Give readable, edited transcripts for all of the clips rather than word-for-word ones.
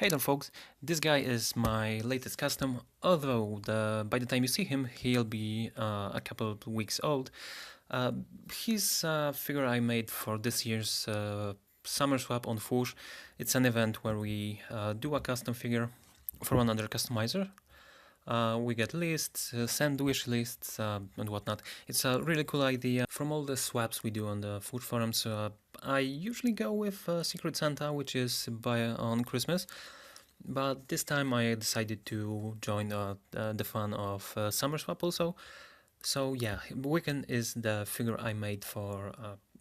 Hey there folks, this guy is my latest custom, although by the time you see him, he'll be a couple of weeks old. He's a figure I made for this year's summer swap on Fush. It's an event where we do a custom figure for another customizer. We get lists, send wish lists, and whatnot. It's a really cool idea. From all the swaps we do on the food forums, I usually go with Secret Santa, which is on Christmas. But this time I decided to join the fun of Summer Swap also. So yeah, Wiccan is the figure I made for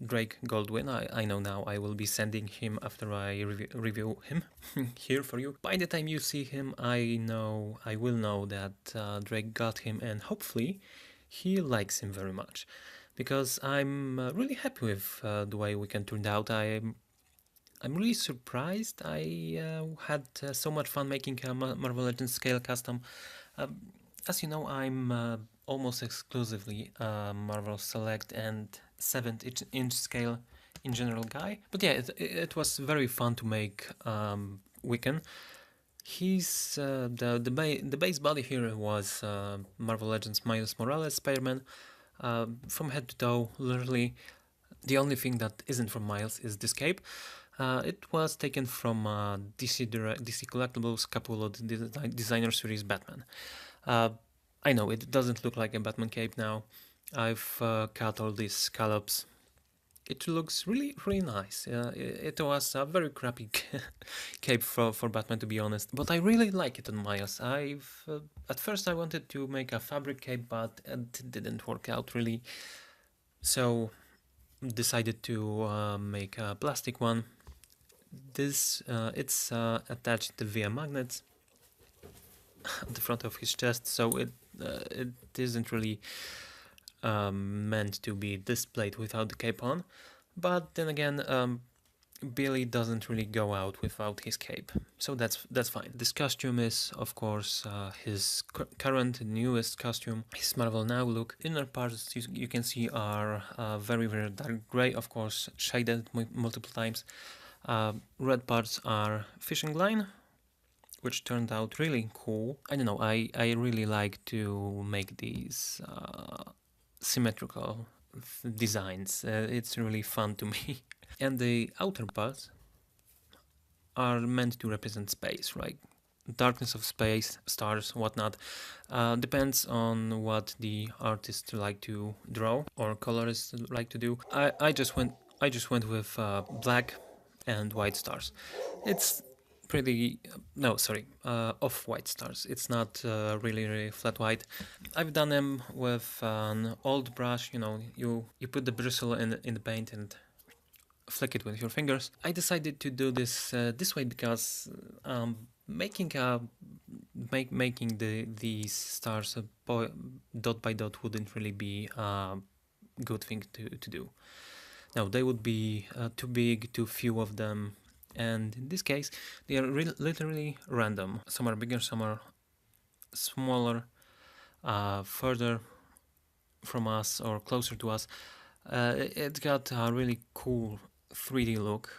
Drake Goldwyn. I know now I will be sending him after I review him here for you. By the time you see him, I will know that Drake got him, and hopefully he likes him very much. Because I'm really happy with the way Wiccan turned out. I'm really surprised. I had so much fun making a Marvel Legends scale custom. As you know, I'm almost exclusively a Marvel Select and 7-inch scale in general guy. But yeah, it was very fun to make Wiccan. He's the base body here was Marvel Legends Miles Morales Spider-Man. From head to toe, literally the only thing that isn't from Miles is this cape. It was taken from DC Collectibles Capullo Designer Series Batman. I know it doesn't look like a Batman cape now. I've cut all these scallops. It looks really nice. It was a very crappy cape for Batman, to be honest, but I really like it on Miles. At first I wanted to make a fabric cape, but it didn't work out really, so decided to make a plastic one. This it's attached via magnets at the front of his chest, so it isn't really meant to be displayed without the cape on. But then again, Billy doesn't really go out without his cape, so that's fine. This costume is, of course, his current newest costume, his Marvel Now look. Inner parts you can see are very dark gray, of course, shaded multiple times. Red parts are fishing line, which turned out really cool. I don't know, I really like to make these symmetrical designs. It's really fun to me. And the outer parts are meant to represent space, right? Darkness of space, stars, whatnot. Depends on what the artist like to draw or colorist like to do. I just went with black and white stars. It's pretty off-white stars. It's not really flat white. I've done them with an old brush. You put the bristle in the paint and flick it with your fingers. I decided to do this this way because making these stars dot by dot wouldn't really be a good thing to do. Now, they would be too big, too few of them, and in this case, they are literally random. Some are bigger, some are smaller, further from us or closer to us. It's got a really cool 3D look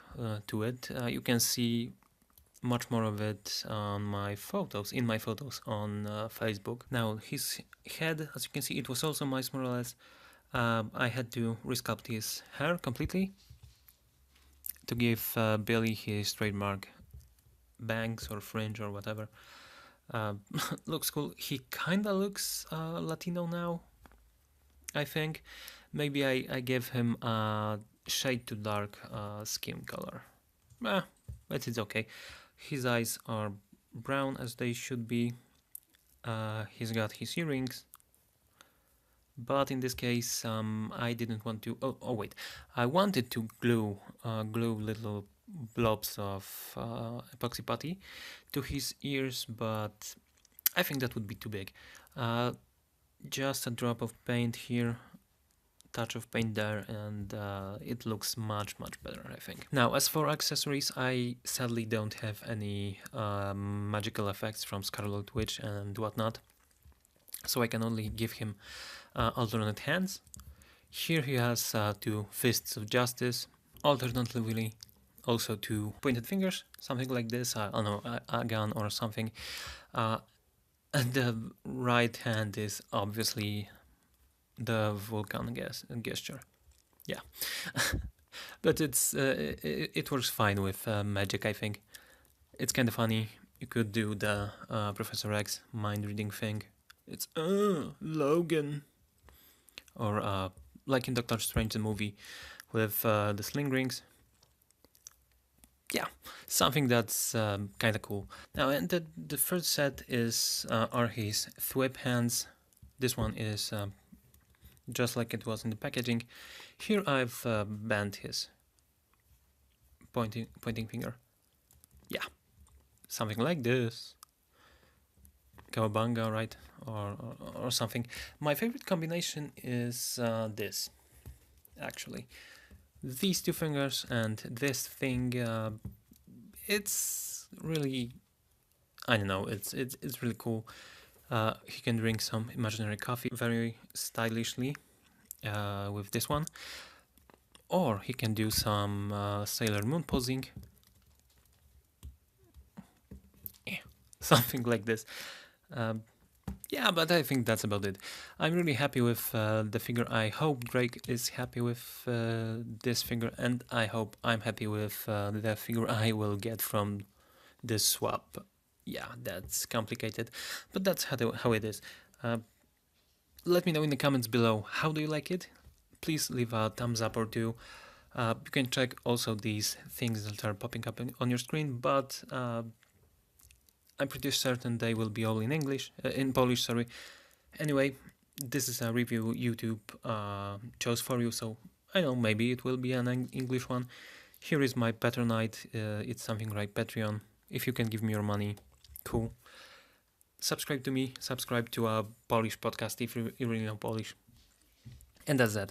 to it. You can see much more of it in my photos on Facebook. Now, his head, as you can see, it was also Miles Morales. I had to resculpt his hair completely to give Billy his trademark bangs or fringe or whatever. Looks cool. He kinda looks Latino now, I think. Maybe I gave him a shade too dark skin color. But it's okay. His eyes are brown as they should be. He's got his earrings. But in this case, I didn't want to. Oh wait, I wanted to glue little blobs of epoxy putty to his ears, but I think that would be too big. Just a drop of paint here, touch of paint there, and it looks much better, I think. Now, as for accessories, I sadly don't have any magical effects from Scarlet Witch and whatnot, so I can only give him alternate hands. Here he has 2 fists of justice, alternately also two pointed fingers, something like this. I don't know, a gun or something. And the right hand is obviously the Vulcan gesture. Yeah. But it works fine with magic, I think. It's kind of funny. You could do the Professor X mind reading thing. It's Logan. Or like in Doctor Strange the movie with the sling rings. Yeah, something that's kind of cool. Now, and the first set are his thwip hands. This one is just like it was in the packaging. Here I've banned his pointing finger. Yeah, something like this. Cowabunga, right? Or something. My favorite combination is this, actually. These two fingers and this thing, it's really, I don't know, it's really cool. He can drink some imaginary coffee very stylishly with this one. Or he can do some Sailor Moon posing. Yeah, something like this. Yeah, but I think that's about it. I'm really happy with the figure. I hope Drake is happy with this figure, and I hope I'm happy with the figure I will get from this swap. Yeah, that's complicated, but that's how it is. Let me know in the comments below, how do you like it? Please leave a thumbs up or two. You can check also these things that are popping up on your screen, but I'm pretty certain they will be all in Polish, sorry. Anyway, this is a review YouTube chose for you, so I know maybe it will be an English one. Here is my Patronite, it's something like Patreon. If you can give me your money, cool. Subscribe to me, subscribe to a Polish podcast if you really know Polish. And that's that.